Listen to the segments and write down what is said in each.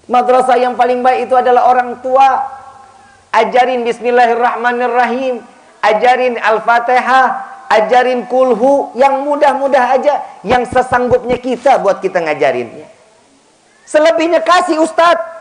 Madrasah yang paling baik itu adalah orang tua. Ajarin bismillahirrahmanirrahim, ajarin Al-Fatihah, ajarin kulhu, yang mudah-mudah aja, yang sesanggupnya kita buat kita ngajarinnya. Selebihnya kasih ustadz.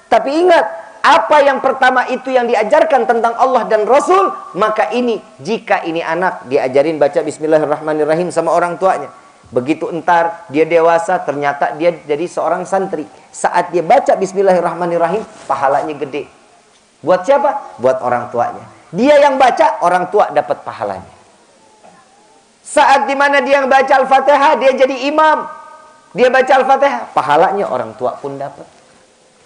Tapi ingat, apa yang pertama itu yang diajarkan tentang Allah dan Rasul, maka ini, jika ini anak diajarin baca bismillahirrahmanirrahim sama orang tuanya, begitu entar dia dewasa, ternyata dia jadi seorang santri, saat dia baca bismillahirrahmanirrahim, pahalanya gede. Buat siapa? Buat orang tuanya. Dia yang baca, orang tua dapat pahalanya. Saat dimana dia yang baca Al-Fatihah, dia jadi imam, dia baca Al-Fatihah, pahalanya orang tua pun dapat.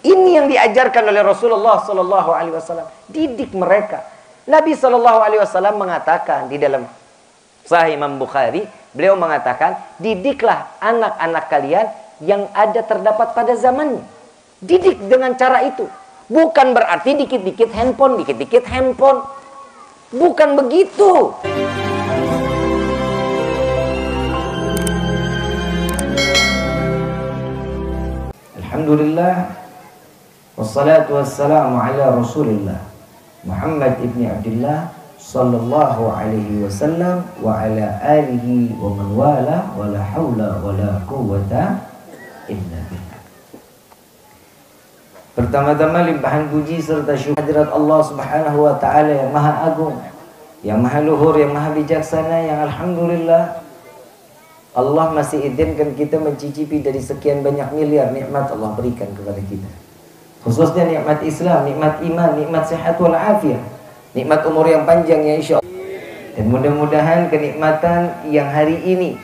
Ini yang diajarkan oleh Rasulullah SAW. Didik mereka. Nabi SAW mengatakan di dalam Sahih Imam Bukhari, beliau mengatakan, didiklah anak-anak kalian yang ada terdapat pada zamannya. Didik dengan cara itu. Bukan berarti dikit-dikit handphone, dikit-dikit handphone. Bukan begitu. Alhamdulillah. Wassalatu wassalamu ala Rasulillah Muhammad ibn Abdullah sallallahu alaihi wasallam wa ala alihi wa man wala wa la hawla wa la quwwata illa billah. Pertama-tama limpahan puji serta syukur hadirat Allah Subhanahu wa taala yang maha agung, yang maha luhur, yang maha bijaksana, yang alhamdulillah Allah masih izinkan kita mencicipi dari sekian banyak miliar nikmat Allah berikan kepada kita. Khususnya nikmat Islam, nikmat iman, nikmat sehat wal afiat, nikmat umur yang panjang ya insya Allah. Dan mudah-mudahan kenikmatan yang hari ini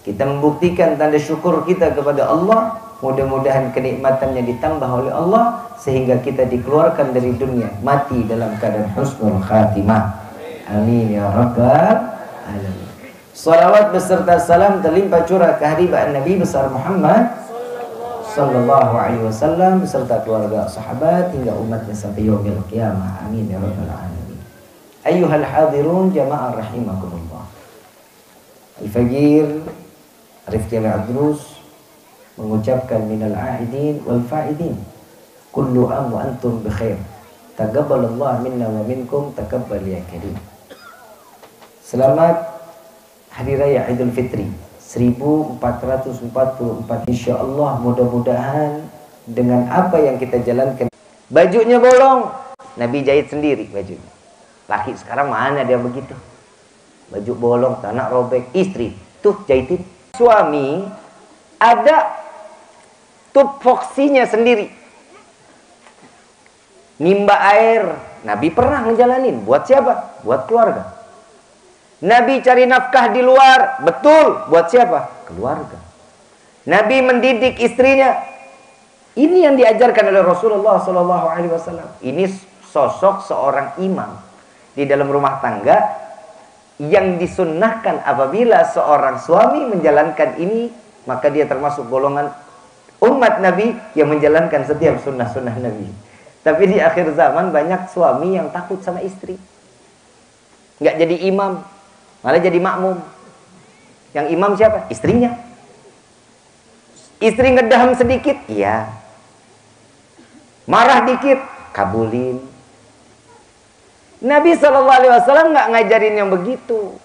kita membuktikan tanda syukur kita kepada Allah, mudah-mudahan kenikmatannya ditambah oleh Allah sehingga kita dikeluarkan dari dunia mati dalam keadaan husnul khatimah. Amin ya rabbal alamin. Salawat beserta salam terlimpah curah kehadiran Nabi besar Muhammad sallallahu alaihi wasallam beserta keluarga sahabat hingga umatnya sampai yaumil qiyamah. Amin ya rabbal alamin. Ayyuhal hadirun jamaah rahimakumullah. Al-Fajir Rifqi al-Adrus mengucapkan minal a'idin wal fa'idin kullu am wa antum bi khair. Taqabbalallahu minna wa minkum taqabbal ya karim. Selamat Hari Raya Idul Fitri 1444. Insyaallah mudah-mudahan dengan apa yang kita jalankan. Bajunya bolong, Nabi jahit sendiri bajunya. Laki sekarang mana dia begitu? Baju bolong, tanah robek, istri tuh jahitin. Suami ada tupoksinya sendiri. Nimba air, Nabi pernah ngejalanin. Buat siapa? Buat keluarga. Nabi cari nafkah di luar, betul. Buat siapa? Keluarga. Nabi mendidik istrinya. Ini yang diajarkan oleh Rasulullah SAW. Ini sosok seorang imam di dalam rumah tangga yang disunnahkan apabila seorang suami menjalankan ini, maka dia termasuk golongan umat Nabi yang menjalankan setiap sunnah-sunnah Nabi. Tapi di akhir zaman banyak suami yang takut sama istri, nggak jadi imam, malah jadi makmum. Yang imam siapa? Istrinya. Istri ngedaham sedikit, iya. Marah dikit, kabulin. Nabi SAW nggak ngajarin yang begitu.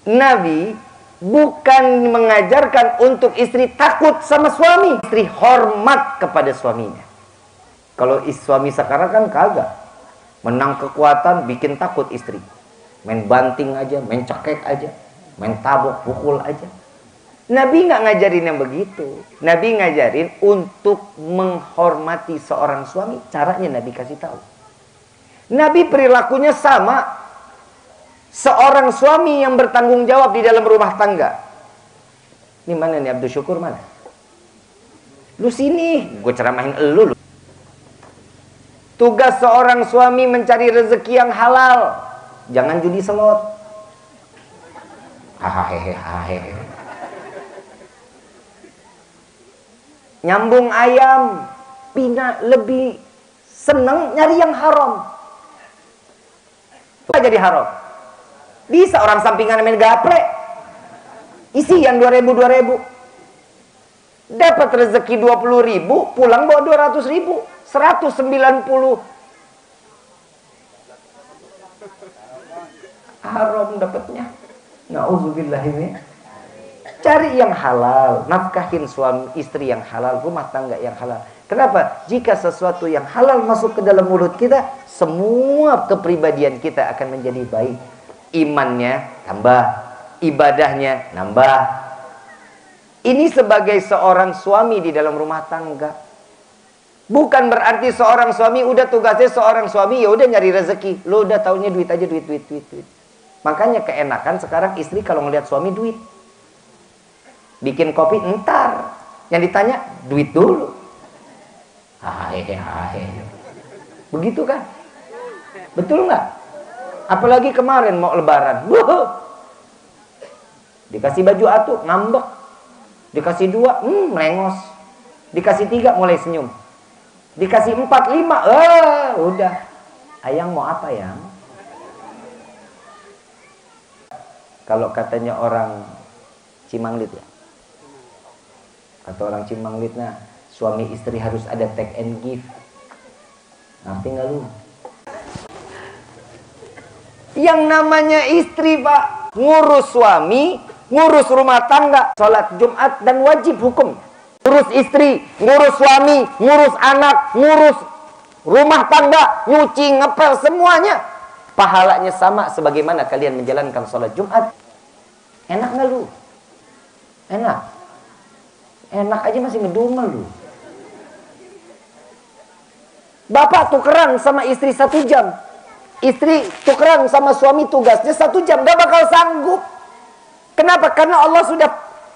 Nabi bukan mengajarkan untuk istri takut sama suami. Istri hormat kepada suaminya. Kalau suami sekarang kan kagak. Menang kekuatan, bikin takut istri. Main banting aja, main cekek aja, main tabok, pukul aja. Nabi nggak ngajarin yang begitu. Nabi ngajarin untuk menghormati seorang suami. Caranya Nabi kasih tahu. Nabi perilakunya sama. Seorang suami yang bertanggung jawab di dalam rumah tangga. Ini mana nih Abdul Syukur mana? Lu sini, gue ceramahin elu. Tugas seorang suami mencari rezeki yang halal. Jangan judi selot. Hahaha. Nyambung ayam, Pina lebih seneng nyari yang haram. Jadi haram. Bisa orang sampingan main gaplek, isi yang 2000. Dapat rezeki 20.000, pulang bawa 200.000. 190 haram dapatnya. Nauzubillah ini. Cari yang halal, nafkahin suami istri yang halal, rumah tangga yang halal. Kenapa? Jika sesuatu yang halal masuk ke dalam mulut kita, semua kepribadian kita akan menjadi baik. Imannya tambah, ibadahnya nambah. Ini sebagai seorang suami di dalam rumah tangga. Bukan berarti seorang suami udah tugasnya seorang suami ya udah nyari rezeki. Lo udah taunya duit aja, duit. Makanya keenakan sekarang istri kalau ngelihat suami duit. Bikin kopi entar. Yang ditanya duit dulu. Hai. Begitu kan? Betul nggak? Apalagi kemarin mau lebaran. Dikasih baju atuh, ngambek. Dikasih 2, melengos. Dikasih 3, mulai senyum. Dikasih 4, 5, udah. Ayang mau apa yang? Kalau katanya orang Cimanglit ya. Kata orang Cimanglit, nah, suami istri harus ada take and give. Ngerti nggak lu? Yang namanya istri, Pak, ngurus suami, ngurus rumah tangga, sholat Jumat dan wajib hukum. Ngurus istri, ngurus suami, ngurus anak, ngurus rumah tangga, nyuci, ngepel, semuanya. Pahalanya sama sebagaimana kalian menjalankan sholat Jumat. Enak nggak lu? Enak. Enak aja masih ngedumel lu. Bapak tukeran sama istri 1 jam. Istri tukeran sama suami tugasnya 1 jam. Gak bakal sanggup. Kenapa? Karena Allah sudah,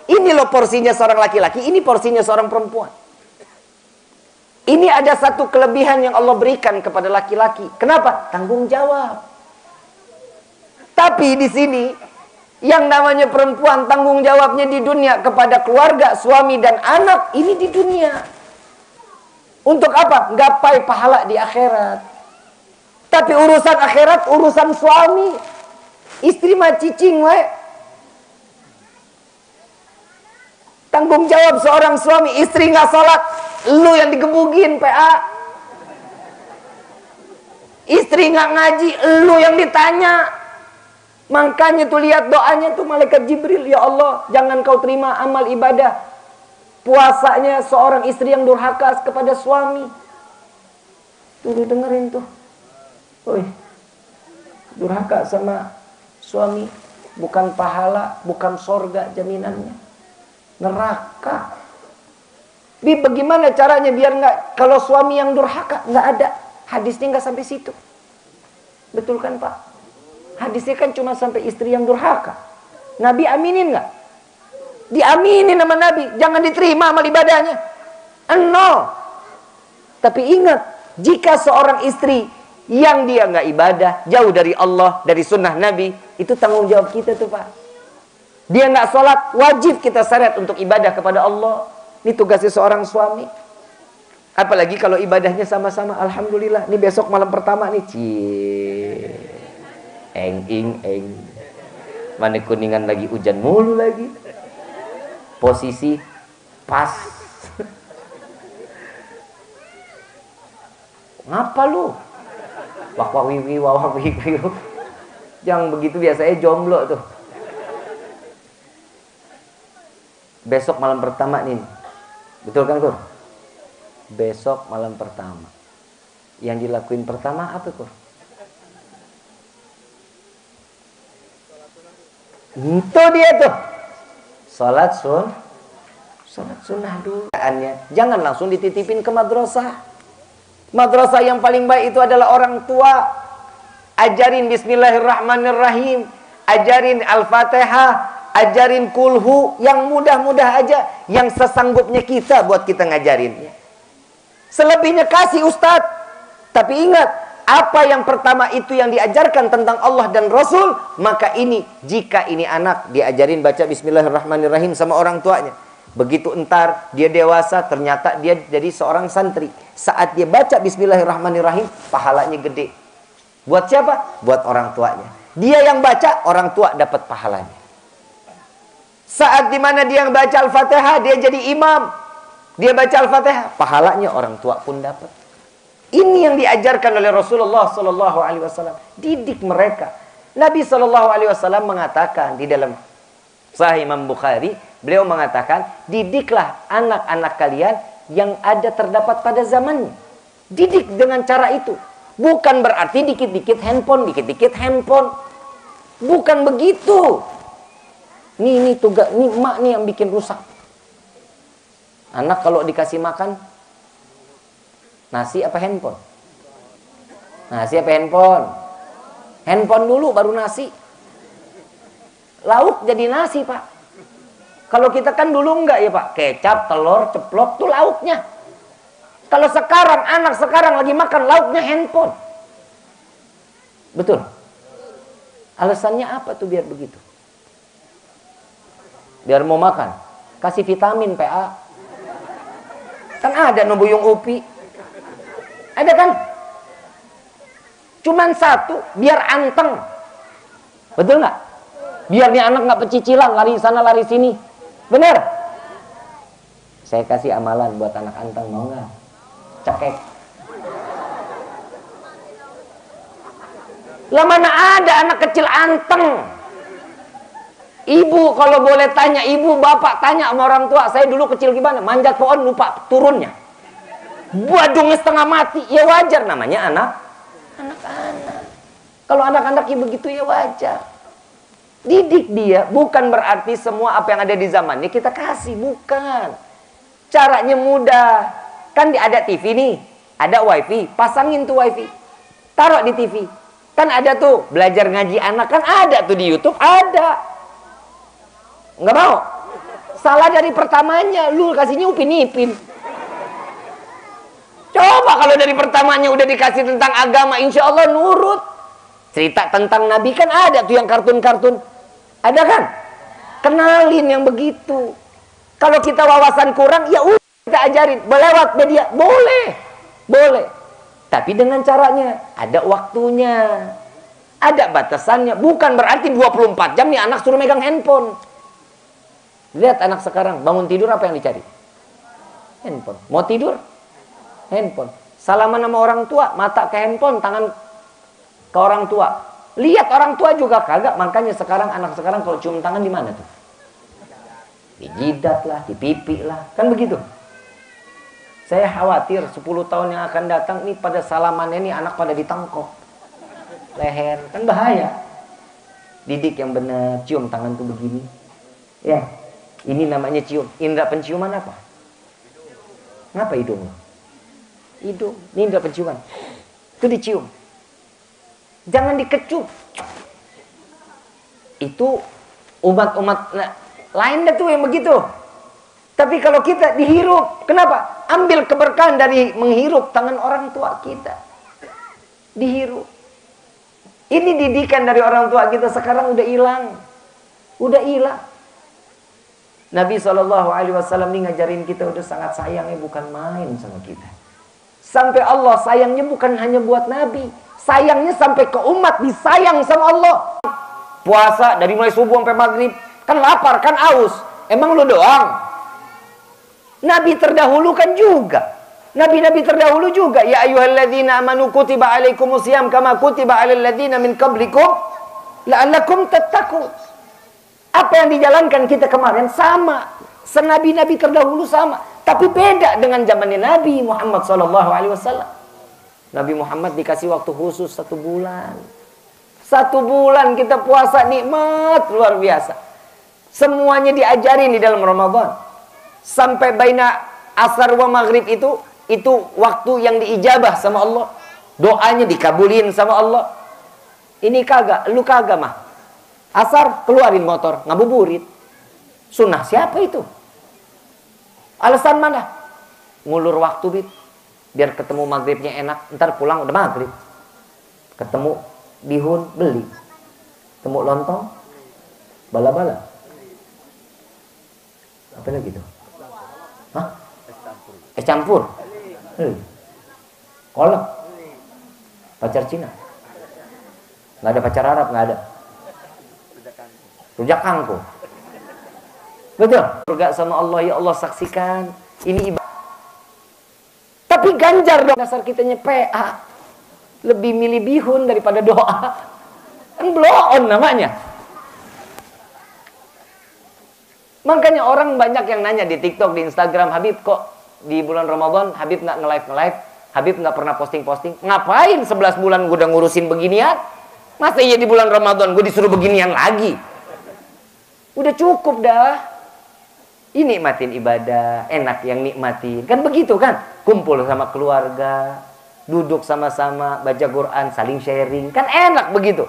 ini loh porsinya seorang laki-laki, ini porsinya seorang perempuan. Ini ada satu kelebihan yang Allah berikan kepada laki-laki. Kenapa? Tanggung jawab. Tapi di sini yang namanya perempuan tanggung jawabnya di dunia kepada keluarga, suami dan anak, ini di dunia. Untuk apa? Gapai pahala di akhirat. Tapi urusan akhirat, urusan suami. Istri mah cicing we. Tanggung jawab seorang suami, istri nggak sholat, lu yang digebugin PA. Istri nggak ngaji, lu yang ditanya. Makanya tuh lihat doanya tuh malaikat Jibril, ya Allah, jangan kau terima amal ibadah puasanya seorang istri yang durhaka kepada suami. Tuh dengerin tuh. Woi, durhaka sama suami bukan pahala, bukan sorga jaminannya, neraka. Bagaimana caranya biar nggak, kalau suami yang durhaka nggak ada, hadisnya nggak sampai situ. Betul kan Pak? Hadisnya kan cuma sampai istri yang durhaka. Nabi aminin nggak? Diaminin sama Nabi. Jangan diterima amal ibadahnya. No. Tapi ingat, jika seorang istri yang dia nggak ibadah, jauh dari Allah, dari sunnah Nabi, itu tanggung jawab kita tuh Pak. Dia nggak sholat, wajib kita syarat untuk ibadah kepada Allah. Ini tugasnya seorang suami. Apalagi kalau ibadahnya sama-sama. Alhamdulillah. Ini besok malam pertama nih. Eng. Mana Kuningan lagi hujan mulu lagi. Posisi pas. Ngapa lu? Wak-wak-wiwi. Jangan begitu, biasanya jomblo tuh. Besok malam pertama nih. Betul kan Kur? Besok malam pertama. Yang dilakuin pertama apa Kur? Itu dia tuh. Sholat sunnah dulu. Jangan langsung dititipin ke madrasah. Madrasah yang paling baik itu adalah orang tua. Ajarin bismillahirrahmanirrahim. Ajarin Al-Fatihah. Ajarin kulhu. Yang mudah-mudah aja. Yang sesanggupnya kita buat kita ngajarinnya. Selebihnya kasih Ustadz. Tapi ingat, apa yang pertama itu yang diajarkan tentang Allah dan Rasul, maka ini, jika ini anak diajarin baca bismillahirrahmanirrahim sama orang tuanya, begitu entar dia dewasa, ternyata dia jadi seorang santri, saat dia baca bismillahirrahmanirrahim, pahalanya gede. Buat siapa? Buat orang tuanya. Dia yang baca, orang tua dapat pahalanya. Saat dimana dia yang baca Al-Fatihah, dia jadi imam, Dia baca Al-Fatihah, pahalanya orang tua pun dapat. Ini yang diajarkan oleh Rasulullah Sallallahu Alaihi Wasallam. Didik mereka. Nabi Sallallahu Alaihi Wasallam mengatakan di dalam Sahih Imam Bukhari, beliau mengatakan, didiklah anak-anak kalian yang ada terdapat pada zamannya. Didik dengan cara itu. Bukan berarti dikit-dikit handphone, dikit-dikit handphone. Bukan begitu. Ini tugas, ini emak nih yang bikin rusak. Anak kalau dikasih makan, nasi apa handphone? Nasi apa handphone? Handphone dulu baru nasi. Lauk jadi nasi, Pak. Kalau kita kan dulu enggak ya, Pak. Kecap, telur, ceplok tuh lauknya. Kalau sekarang, anak sekarang lagi makan lauknya handphone. Betul? Alasannya apa tuh biar begitu? Biar mau makan. Kasih vitamin, PA. Kan ada nubuyung upi. Ada kan? Cuman satu, biar anteng. Betul nggak? Biar nih anak nggak pecicilan, lari sana lari sini. Bener? Saya kasih amalan buat anak anteng, mau nggak? Cekek. Lah mana ada anak kecil anteng? Ibu kalau boleh tanya, ibu bapak tanya sama orang tua, saya dulu kecil gimana? Manjat pohon lupa turunnya. Badungnya setengah mati, ya wajar namanya anak-anak. Kalau anak-anak ya begitu ya wajar. Didik dia, bukan berarti semua apa yang ada di zamannya kita kasih, bukan. Caranya mudah. Kan ada TV nih, ada wifi, pasangin tuh wifi. Taruh di TV. Kan ada tuh belajar ngaji anak, kan ada tuh di YouTube, ada. Nggak mau? Salah dari pertamanya, lu kasihnya Upin Ipin. Coba kalau dari pertamanya udah dikasih tentang agama, insya Allah nurut. Cerita tentang Nabi kan ada tuh yang kartun-kartun. Ada kan? Kenalin yang begitu. Kalau kita wawasan kurang, ya udah kita ajarin. Lewat media, boleh. Boleh. Tapi dengan caranya, ada waktunya. Ada batasannya. Bukan berarti 24 jam nih anak suruh megang handphone. Lihat anak sekarang, bangun tidur apa yang dicari? Handphone. Mau tidur? Handphone. Salaman sama orang tua, mata ke handphone, tangan ke orang tua. Lihat orang tua juga kagak. Makanya sekarang anak sekarang kalau cium tangan di mana tuh? Di jidat lah, di pipi lah. Kan begitu. Saya khawatir 10 tahun yang akan datang nih pada salamannya nih anak pada ditangkok. Leher, kan bahaya. Didik yang benar, cium tangan tuh begini. Ya, ini namanya cium. Indra penciuman apa? Ngapa hidung? Hidung, ini indra penciuman. Itu dicium. Jangan dikecup. Itu umat-umat lain dah tuh yang begitu. Tapi kalau kita dihirup, kenapa? Ambil keberkahan dari menghirup tangan orang tua kita. Dihirup. Ini didikan dari orang tua kita sekarang udah hilang. Udah hilang. Nabi SAW ini ngajarin kita udah sangat sayangnya, bukan main sama kita. Sampai Allah sayangnya bukan hanya buat Nabi. Sayangnya sampai ke umat disayang sama Allah. Puasa dari mulai subuh sampai maghrib. Kan lapar, kan aus. Emang lu doang? Nabi terdahulu kan juga. Nabi-nabi terdahulu juga. Ya ayyuhalladzina amanu kutiba alaikumusiyam kama kutiba alal ladzina min qablikum la'allakum tattaqun. Apa yang dijalankan kita kemarin sama. Senabi-nabi terdahulu sama. Tapi beda dengan zamannya Nabi Muhammad SAW. Nabi Muhammad dikasih waktu khusus 1 bulan. 1 bulan kita puasa nikmat luar biasa. Semuanya diajarin di dalam Ramadan. Sampai baina asar wa maghrib itu waktu yang diijabah sama Allah. Doanya dikabulin sama Allah. Ini kagak, lu kagak mah. Asar keluarin motor, ngabuburit. Sunnah siapa itu? Alasan mana? Ngulur waktu bit. Biar ketemu maghribnya enak. Ntar pulang udah maghrib. Ketemu bihun, beli. Ketemu lontong, bala-bala. Apa lagi tuh? Hah? Es campur. Kolak. Pacar Cina. Nggak ada pacar Arab, nggak ada. Rujak kangkung. Betul. Surga sama Allah, ya Allah saksikan. Ini ibadah. Tapi ganjar dong. Dasar kitanya PA. Lebih milih bihun daripada doa. Kan blow on namanya. Makanya orang banyak yang nanya di TikTok, di Instagram, Habib kok di bulan Ramadan Habib nggak nge-live, Habib nggak pernah posting. Ngapain 11 bulan gue udah ngurusin beginian? Masa iya di bulan Ramadan gue disuruh beginian lagi? Udah cukup dah. Ini nikmatin ibadah, enak yang nikmatin. Kan begitu kan? Kumpul sama keluarga, duduk sama-sama, baca Quran, saling sharing. Kan enak begitu.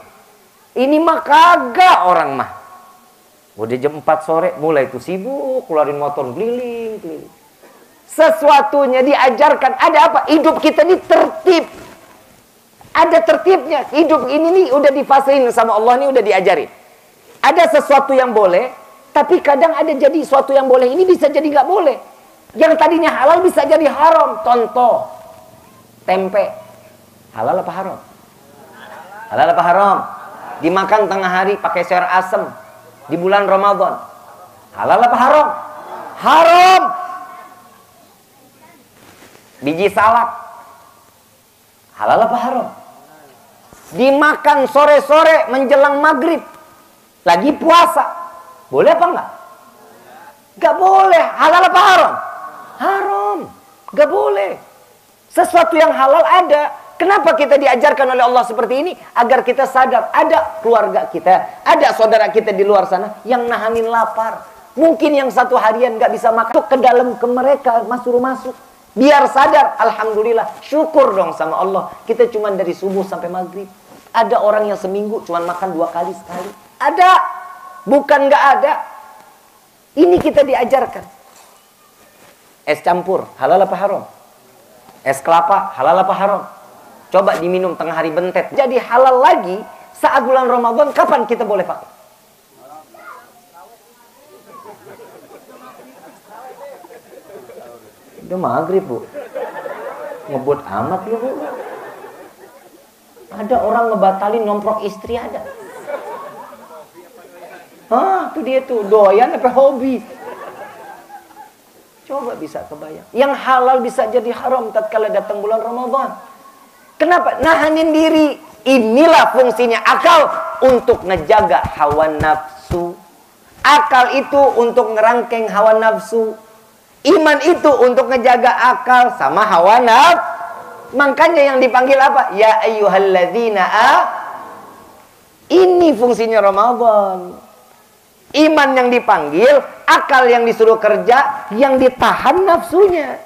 Ini mah kagak orang mah. Udah jam 4 sore, mulai tuh sibuk, keluarin motor, keliling. Sesuatunya diajarkan. Ada apa? Hidup kita ini tertib. Ada tertibnya. Hidup ini nih udah difasein sama Allah nih, udah diajarin. Ada sesuatu yang boleh, tapi kadang ada jadi sesuatu yang boleh ini bisa jadi nggak boleh. Yang tadinya halal bisa jadi haram. Contoh, tempe. Halal apa haram? Halal apa haram? Dimakan tengah hari pakai sayur asem di bulan Ramadan. Halal apa haram? Haram. Biji salak. Halal apa haram? Dimakan sore-sore menjelang maghrib. Lagi puasa. Boleh apa enggak? Enggak boleh. Halal apa haram? Haram. Enggak boleh. Sesuatu yang halal ada. Kenapa kita diajarkan oleh Allah seperti ini? Agar kita sadar. Ada keluarga kita. Ada saudara kita di luar sana yang nahanin lapar. Mungkin yang satu harian enggak bisa makan. Ke dalam ke mereka. Suruh masuk. Biar sadar. Alhamdulillah. Syukur dong sama Allah. Kita cuma dari subuh sampai maghrib. Ada orang yang seminggu cuma makan 2 kali sekali. Ada. Bukan nggak ada. Ini kita diajarkan. Es campur, halal apa haram? Es kelapa, halal apa haram? Coba diminum tengah hari bentet. Jadi halal lagi saat bulan Ramadan. Kapan kita boleh pakai? Udah maghrib, Bu. Ngebut amat lu, Bu. Ada orang ngebatalin nomprok istri, ada. Itu dia tuh, doyan apa hobi. Coba bisa kebayang. Yang halal bisa jadi haram tatkala datang bulan Ramadan. Kenapa? Nahanin diri. Inilah fungsinya akal untuk ngejaga hawa nafsu. Akal itu untuk ngerangkeng hawa nafsu. Iman itu untuk ngejaga akal sama hawa nafsu. Makanya yang dipanggil apa? Ya ayyuhalladzina Ini fungsinya Ramadan. Iman yang dipanggil, akal yang disuruh kerja, yang ditahan nafsunya.